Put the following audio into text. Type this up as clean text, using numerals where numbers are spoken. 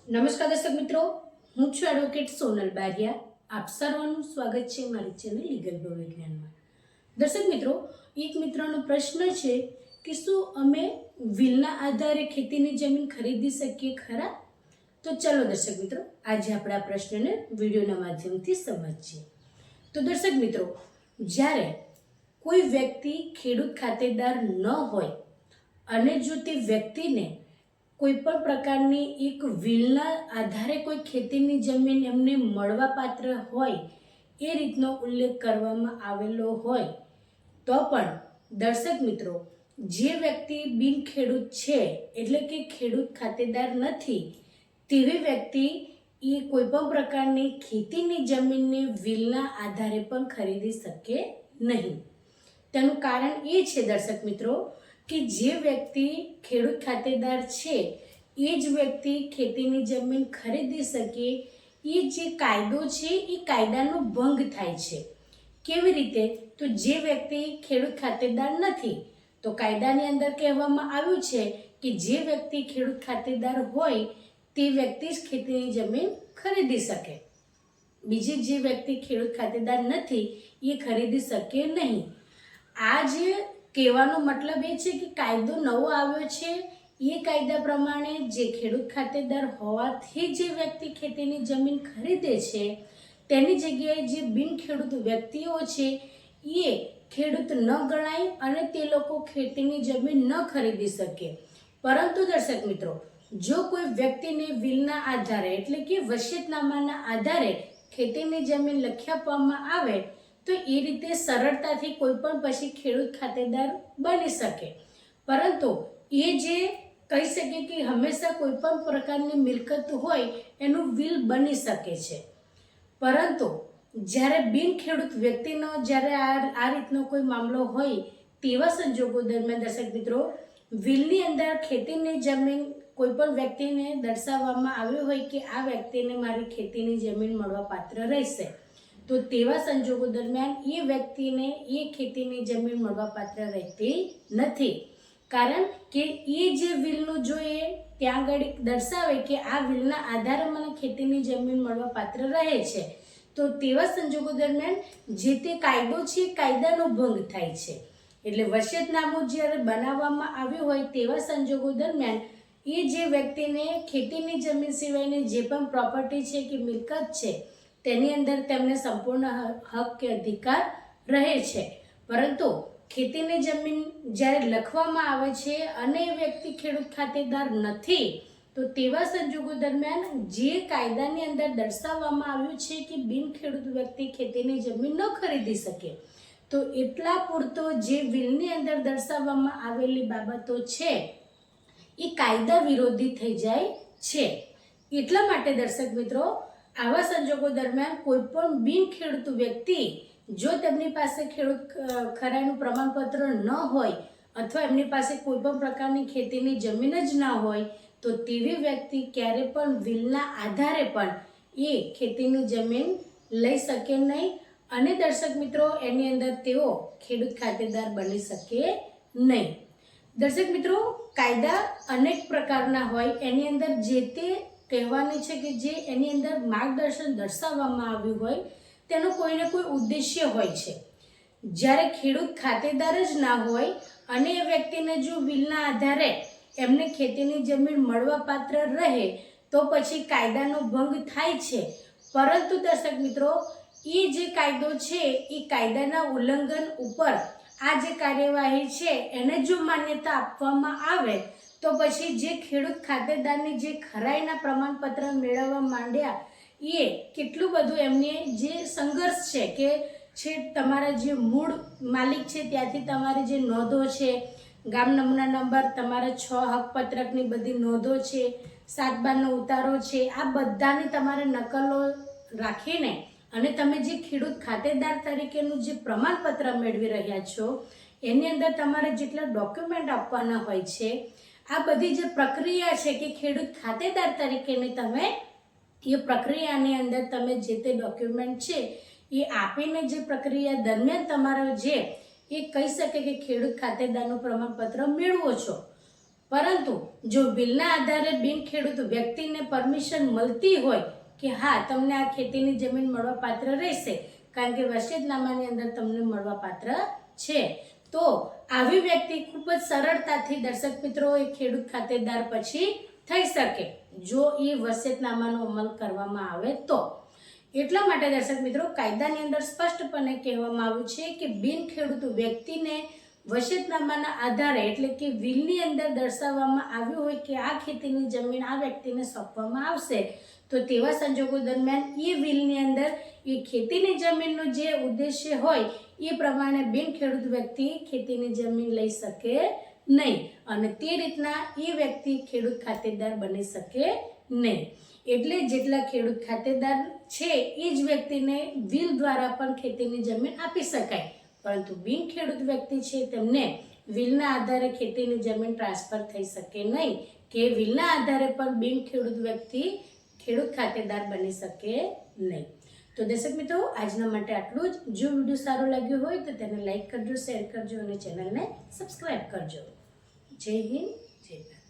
નમસ્કાર દર્શક મિત્રો, હું છું એડવોકેટ સોનલ બારિયા. આપ સર્વનું સ્વાગત છે મારી ચેનલ લીગલ વિજ્ઞાનમાં. દર્શક મિત્રો, એક મિત્રનો પ્રશ્ન છે કે શું અમે વિલના આધારે ખેતીની જમીન ખરીદી શકીએ ખરા? તો ચલો દર્શક મિત્રો, આજે આપણે આ પ્રશ્નને વિડીયોના માધ્યમથી સમજીએ. તો દર્શક મિત્રો, જ્યારે કોઈ વ્યક્તિ ખેડૂત ખાતેદાર ન હોય અને જો તે વ્યક્તિને કોઈ પણ પ્રકારની એક વિલના આધારે કોઈ ખેતીની જમીન એમને મળવાપાત્ર હોય એ રીતનો ઉલ્લેખ કરવામાં આવેલો હોય તો પણ દર્શક મિત્રો, જે વ્યક્તિ બિન ખેડૂત છે એટલે કે ખેડૂત ખાતેદાર નથી તેવી વ્યક્તિ એ કોઈ પણ પ્રકારની ખેતીની જમીનને વિલના આધારે પણ ખરીદી શકે નહીં. તેનું કારણ એ છે દર્શક મિત્રો કે જે વ્યક્તિ ખેડૂત ખાતેદાર છે એ જ વ્યક્તિ ખેતીની જમીન ખરીદી શકે એ જે કાયદો છે એ કાયદાનો ભંગ થાય છે. કેવી રીતે? તો જે વ્યક્તિ ખેડૂત ખાતેદાર નથી તો કાયદાની અંદર કહેવામાં આવ્યું છે કે જે વ્યક્તિ ખેડૂત ખાતેદાર હોય તે વ્યક્તિ જ ખેતીની જમીન ખરીદી શકે. બીજી જે વ્યક્તિ ખેડૂત ખાતેદાર નથી એ ખરીદી શકે નહીં. આ જે કહેવાનો મતલબ એ છે કે કાયદો નવો આવ્યો છે એ કાયદા પ્રમાણે જે ખેડૂત ખાતેદાર હોવાથી જે વ્યક્તિ ખેતીની જમીન ખરીદે છે તેની જગ્યાએ જે બિન ખેડૂત વ્યક્તિઓ છે એ ખેડૂત ન ગણાય અને તે લોકો ખેતીની જમીન ન ખરીદી શકે. પરંતુ દર્શક મિત્રો, જો કોઈ વ્યક્તિને વિલના આધારે એટલે કે વસિયતનામાના આધારે ખેતીની જમીન લખી આપવામાં આવે તો એ રીતે સરળતાથી કોઈ પણ પછી ખેડૂત ખાતેદાર બની શકે. પરંતુ એ જે કહી શકે કે હંમેશા કોઈ પણ પ્રકારની મિલકત હોય એનું વિલ બની શકે છે. પરંતુ જ્યારે બિન ખેડૂત વ્યક્તિનો જ્યારે આ રીતનો કોઈ મામલો હોય તેવા સંજોગો દરમિયાન દર્શક મિત્રો, વિલની અંદર ખેતીની જમીન કોઈ પણ વ્યક્તિને દર્શાવવામાં આવ્યો હોય કે આ વ્યક્તિને મારી ખેતીની જમીન મળવા પાત્ર રહેશે તો તેવા સંજોગો દરમિયાન એ વ્યક્તિને એ ખેતીની જમીન મળવાપાત્ર રહેતી નથી. કારણ કે એ જે વિલનું જો એ ત્યાં આગળ દર્શાવે કે આ વિલના આધારે મને ખેતીની જમીન મળવાપાત્ર રહે છે તો તેવા સંજોગો દરમિયાન જે તે કાયદો છે એ કાયદાનો ભંગ થાય છે. એટલે વસિયતનામું જ્યારે બનાવવામાં આવ્યું હોય તેવા સંજોગો દરમિયાન એ જે વ્યક્તિને ખેતીની જમીન સિવાયની જે પણ પ્રોપર્ટી છે કે મિલકત છે તેની અંદર તેમને સંપૂર્ણ હક કે અધિકાર રહે છે. પરંતુ ખેતીની જમીન જ્યારે લખવામાં આવે છે અને એ વ્યક્તિ ખેડૂત ખાતેદાર નથી તો તેવા સંજોગો દરમિયાન જે કાયદાની અંદર દર્શાવવામાં આવ્યું છે કે બિન ખેડૂત વ્યક્તિ ખેતીની જમીન ન ખરીદી શકે તો એટલા પૂરતો જે વિલની અંદર દર્શાવવામાં આવેલી બાબતો છે એ કાયદા વિરોધી થઈ જાય છે. એટલા માટે દર્શક મિત્રો, આવા સંજોગો દરમિયાન કોઈ પણ બિન ખેડૂત વ્યક્તિ જો તેમની પાસે ખેડૂત ખરાઈનું પ્રમાણપત્ર ન હોય અથવા એમની પાસે કોઈ પણ પ્રકારની ખેતીની જમીન જ ના હોય તો તેવી વ્યક્તિ ક્યારે પણ વિલના આધારે પણ એ ખેતીની જમીન લઈ શકે નહીં અને દર્શક મિત્રો એની અંદર તેઓ ખેડૂત ખાતેદાર બની શકે નહીં. દર્શક મિત્રો, કાયદા અનેક પ્રકારના હોય એની અંદર જે તે કહેવાની છે કે જે એની અંદર માર્ગદર્શન દર્શાવવામાં આવ્યું હોય તેનો કોઈને કોઈ ઉદ્દેશ્ય હોય છે. જ્યારે ખેડૂત ખાતેદાર જ ના હોય અને એ વ્યક્તિને જો વિલના આધારે એમને ખેતીની જમીન મળવાપાત્ર રહે તો પછી કાયદાનો ભંગ થાય છે. પરંતુ દર્શક મિત્રો, એ જે કાયદો છે એ કાયદાના ઉલ્લંઘન ઉપર આ જે કાર્યવાહી છે એને જો માન્યતા આપવામાં આવે તો પછી જે ખેડૂત ખાતેદારની જે ખરાઈના પ્રમાણપત્ર મેળવવા માંડ્યા એ કેટલું બધું એમને જે સંઘર્ષ છે કે છે તમારા જે મૂળ માલિક છે ત્યાંથી તમારી જે નોંધો છે, ગામ નમૂના નંબર, તમારા 6 હકપત્રકની બધી નોંધો છે, 7/12નો ઉતારો છે, આ બધાની તમારે નકલો રાખીને અને તમે જે ખેડૂત ખાતેદાર તરીકેનું જે પ્રમાણપત્ર મેળવી રહ્યા છો એની અંદર તમારે જેટલા ડોક્યુમેન્ટ આપવાના હોય છે આ બધી જે પ્રક્રિયા છે કે ખેડૂત ખાતેદાર તરીકેની તમે એ પ્રક્રિયાની અંદર તમે જે તે ડોક્યુમેન્ટ છે એ આપીને જે પ્રક્રિયા દરમિયાન તમારો જે એ કહી શકે કે ખેડૂત ખાતેદારનું પ્રમાણપત્ર મેળવો છો. પરંતુ જો વિલના આધારે બિન ખેડૂત વ્યક્તિને પરમિશન મળતી હોય કે હા તમને આ ખેતીની જમીન મળવા પાત્ર રહેશે, કારણ કે વસિયતનામાની અંદર તમને મળવા પાત્ર છે, તો આવી વ્યક્તિ ખૂબ જ સરળતાથી દર્શક મિત્રો એ ખેડૂત ખાતેદાર પછી થઈ શકે જો એ વસિયતનામાનો અમલ કરવામાં આવે તો. એટલા માટે દર્શક મિત્રો કાયદાની અંદર સ્પષ્ટપણે કહેવામાં આવ્યું છે કે બિન ખેડૂત વ્યક્તિને વસિયતનામાના આધારે એટલે કે વિલની અંદર દર્શાવવામાં આવ્યું હોય કે આ ખેતીની જમીન આ વ્યક્તિને સોંપવામાં આવશે, તો તેવા સંજોગો દરમિયાન એ વિલની અંદર એ ખેતીની જમીનનો જે ઉદ્દેશ્ય હોય એ પ્રમાણે બિન ખેડૂત વ્યક્તિ ખેતીની જમીન લઈ શકે નહીં અને તે રીતના એ વ્યક્તિ ખેડૂત ખાતેદાર બની શકે નહીં. એટલે જેટલા ખેડૂત ખાતેદાર છે એ જ વ્યક્તિને વિલ દ્વારા પણ ખેતીની જમીન આપી શકાય, પરંતુ બિન ખેડૂત વ્યક્તિ છે તેમને વિલના આધારે ખેતીની જમીન ટ્રાન્સફર થઈ શકે નહીં કે વિલના આધારે પણ બિન ખેડૂત વ્યક્તિ ખેડૂત ખાતેદાર બની શકે નહીં. તો દર્શક મિત્રો આજના માટે આટલું જ. જો વિડીયો સારો લાગ્યો હોય તો તેને લાઈક કરજો, શેર કરજો અને ચેનલને સબસ્ક્રાઈબ કરજો. જય હિન્દ, જય ભારત.